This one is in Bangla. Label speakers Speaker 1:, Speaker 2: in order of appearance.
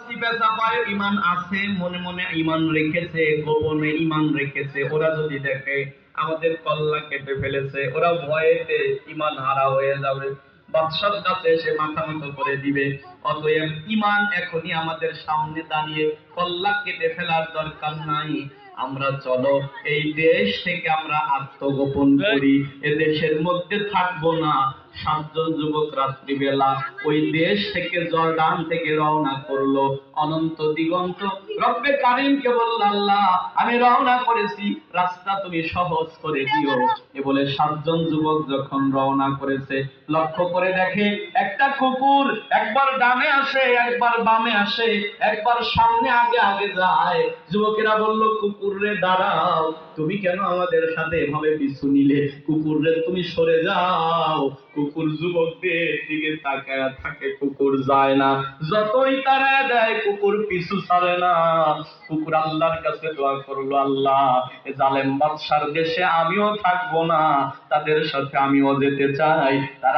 Speaker 1: চিপে চাপায় ঈমান আছে, মনে মনে ঈমান রেখেছে, গোপনে ঈমান রেখেছে, ওরা যদি দেখে আমাদের কল্লা কেটে ফেলেছে, ওরা ভয়েতে ঈমান হারা হয়ে যাবে, বাদশার কাছে এসে মাথা নত করে দিবে। অতএব ঈমান এখনই আমাদের সামনে দাঁড়িয়ে, কল্লা কেটে ফেলার দরকার নাই। আমরা চলো এই দেশ থেকে আমরা আত্মগোপন করি, এ দেশের মধ্যে থাকবো না। 7 জন যুবক রাত্রিবেলা ওই দেশ থেকে, জর্ডান থেকে রওনা করলো অনন্ত দিগন্ত। রব্বে কারিমকে বলল, আল্লাহ আমি রওনা করেছি, রাস্তা তুমি সহজ করে দিও। এ বলে 7 জন যুবক যখন রওনা করেছে, লক্ষ্য করে দেখে একটা কুকুর একবার ডানে আসে, একবার বামে আসে, একবার সামনে আগে আগে যায়। যুবকেরা বলল, কুকুর রে দাঁড়াও, তুমি কেন আমাদের সাথে এভাবে পিছু নিলে? কুকুর রে তুমি সরে যাও। কুকুর যুবকদের দিকে তাকায় থাকে, কুকুর যায় না, যতই তাড়ায় দেয় কুকুর পিছু ছাড়ে না। কুকুর আল্লাহর কাছে দোয়া করলো, আল্লাহ এ জালেম বাদশার দেশে আমিও থাকবো না, তাদের সাথে আমিও যেতে চাই, তারা